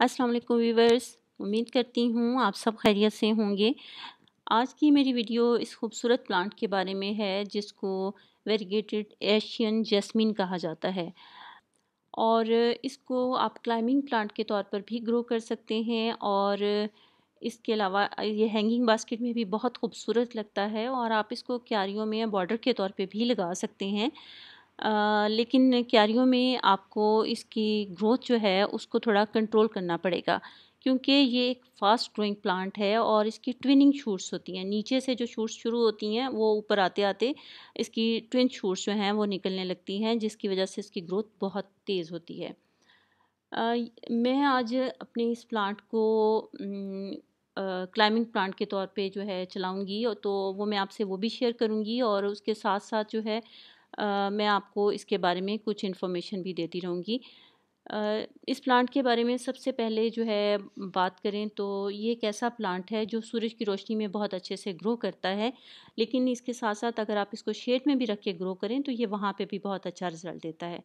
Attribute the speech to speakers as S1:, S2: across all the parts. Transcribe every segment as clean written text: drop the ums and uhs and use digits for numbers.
S1: अस्सलाम वालेकुम व्यूवर्स। उम्मीद करती हूँ आप सब खैरियत से होंगे। आज की मेरी वीडियो इस खूबसूरत प्लांट के बारे में है जिसको वेरीगेटेड एशियन जैस्मीन कहा जाता है और इसको आप क्लाइंबिंग प्लांट के तौर पर भी ग्रो कर सकते हैं और इसके अलावा ये हैंगिंग बास्केट में भी बहुत खूबसूरत लगता है और आप इसको क्यारियों में या बॉर्डर के तौर पे भी लगा सकते हैं। लेकिन क्यारियों में आपको इसकी ग्रोथ जो है उसको थोड़ा कंट्रोल करना पड़ेगा क्योंकि ये एक फास्ट ग्रोइंग प्लांट है और इसकी ट्विनिंग शूट्स होती हैं। नीचे से जो शूट्स शुरू होती हैं वो ऊपर आते आते इसकी ट्विन शूट्स जो हैं वो निकलने लगती हैं, जिसकी वजह से इसकी ग्रोथ बहुत तेज़ होती है। मैं आज अपने इस प्लांट को क्लाइंबिंग प्लांट के तौर पे जो है चलाऊँगी और तो वो मैं आपसे वो भी शेयर करूँगी और उसके साथ-साथ जो है मैं आपको इसके बारे में कुछ इन्फॉर्मेशन भी देती रहूँगी। इस प्लांट के बारे में सबसे पहले जो है बात करें तो ये एक ऐसा प्लांट है जो सूरज की रोशनी में बहुत अच्छे से ग्रो करता है, लेकिन इसके साथ-साथ अगर आप इसको शेड में भी रख के ग्रो करें तो ये वहाँ पे भी बहुत अच्छा रिज़ल्ट देता है।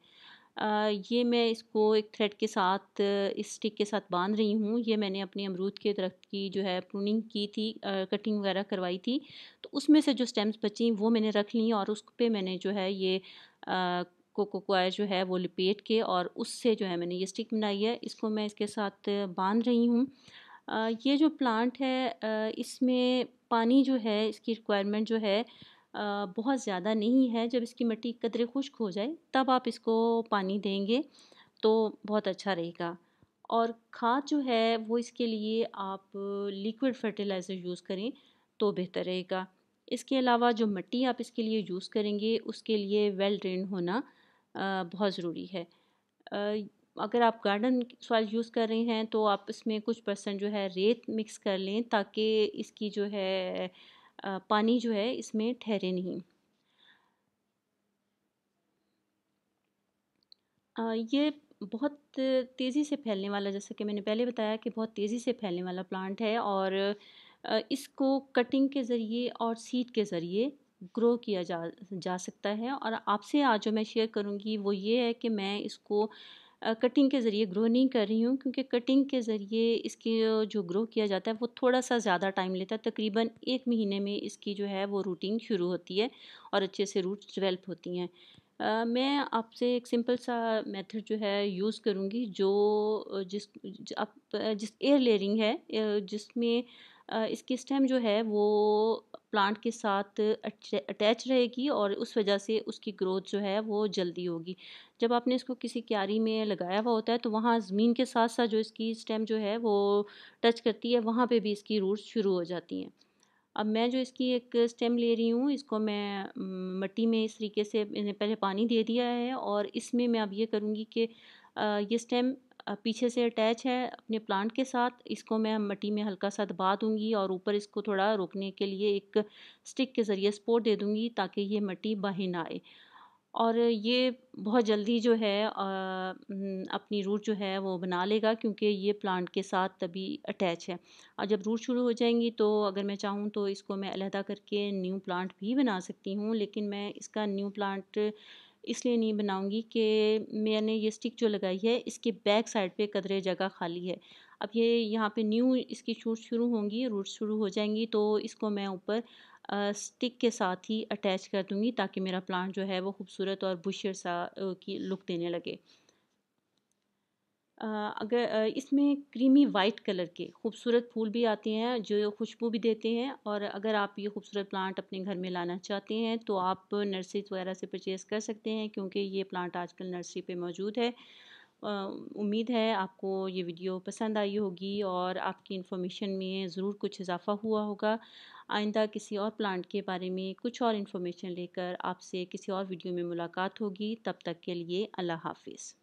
S1: ये मैं इसको एक थ्रेड के साथ इस स्टिक के साथ बांध रही हूँ। ये मैंने अपने अमरूद के दरख्त की जो है प्रूनिंग की थी, कटिंग वगैरह करवाई थी, तो उसमें से जो स्टेम्स बची वो मैंने रख ली और उस पे मैंने जो है ये कोको कॉयर जो है वो लिपेट के और उससे जो है मैंने ये स्टिक बनाई है। इसको मैं इसके साथ बांध रही हूँ। ये जो प्लांट है इसमें पानी जो है इसकी रिक्वायरमेंट जो है बहुत ज़्यादा नहीं है। जब इसकी मिट्टी कतरे खुश्क हो जाए तब आप इसको पानी देंगे तो बहुत अच्छा रहेगा। और खाद जो है वो इसके लिए आप लिक्विड फर्टिलाइज़र यूज़ करें तो बेहतर रहेगा। इसके अलावा जो मिट्टी आप इसके लिए यूज़ करेंगे उसके लिए वेल ड्रेन होना बहुत ज़रूरी है। अ, अगर आप गार्डन सॉइल यूज़ कर रहे हैं तो आप इसमें कुछ परसेंट जो है रेत मिक्स कर लें ताकि इसकी जो है पानी जो है इसमें ठहरे नहीं। ये बहुत तेज़ी से फैलने वाला, जैसा कि मैंने पहले बताया कि बहुत तेज़ी से फैलने वाला प्लांट है और इसको कटिंग के ज़रिए और सीड के ज़रिए ग्रो किया जा जा सकता है। और आपसे आज जो मैं शेयर करूँगी वो ये है कि मैं इसको कटिंग के ज़रिए ग्रो नहीं कर रही हूँ क्योंकि कटिंग के ज़रिए इसकी जो ग्रो किया जाता है वो थोड़ा-सा ज़्यादा टाइम लेता है। तकरीबन 1 महीने में इसकी जो है वो रूटिंग शुरू होती है और अच्छे से रूट्स डेवलप होती हैं। मैं आपसे एक सिंपल सा मेथड जो है यूज़ करूँगी जो जिस एयर लेयरिंग है, जिसमें इसकी स्टेम जो है वो प्लांट के साथ अटैच रहेगी और उस वजह से उसकी ग्रोथ जो है वो जल्दी होगी। जब आपने इसको किसी क्यारी में लगाया हुआ होता है तो वहाँ ज़मीन के साथ साथ जो इसकी स्टेम जो है वो टच करती है, वहाँ पे भी इसकी रूट्स शुरू हो जाती हैं। अब मैं जो इसकी एक स्टेम ले रही हूँ इसको मैं मिट्टी में इस तरीके से मैंने पहले पानी दे दिया है और इसमें मैं अब ये करूँगी कि ये स्टेम पीछे से अटैच है अपने प्लांट के साथ, इसको मैं मिट्टी में हल्का सा दबा दूँगी और ऊपर इसको थोड़ा रोकने के लिए एक स्टिक के ज़रिए सपोर्ट दे दूँगी ताकि ये मिट्टी बाहर ना आए। और ये बहुत जल्दी जो है अपनी रूट जो है वो बना लेगा क्योंकि ये प्लांट के साथ तभी अटैच है। और जब रूट शुरू हो जाएंगी तो अगर मैं चाहूँ तो इसको मैं अलहदा करके न्यू प्लांट भी बना सकती हूँ, लेकिन मैं इसका न्यू प्लांट इसलिए नहीं बनाऊँगी कि मैंने ये स्टिक जो लगाई है इसके बैक साइड पे कदरे जगह खाली है। अब ये यहाँ पे न्यू इसकी शूट शुरू होंगी, रूट शुरू हो जाएंगी तो इसको मैं ऊपर स्टिक के साथ ही अटैच कर दूँगी ताकि मेरा प्लांट जो है वो खूबसूरत और बुशियर सा की लुक देने लगे। अगर इसमें क्रीमी वाइट कलर के खूबसूरत फूल भी आते हैं जो खुशबू भी देते हैं और अगर आप ये खूबसूरत प्लांट अपने घर में लाना चाहते हैं तो आप नर्सरी वगैरह से परचेज़ कर सकते हैं क्योंकि ये प्लांट आजकल नर्सरी पे मौजूद है। उम्मीद है आपको ये वीडियो पसंद आई होगी और आपकी इन्फॉर्मेशन में ज़रूर कुछ इजाफ़ा हुआ होगा। आइंदा किसी और प्लांट के बारे में कुछ और इन्फॉर्मेशन लेकर आपसे किसी और वीडियो में मुलाकात होगी। तब तक के लिए अल्लाह हाफ़िज़।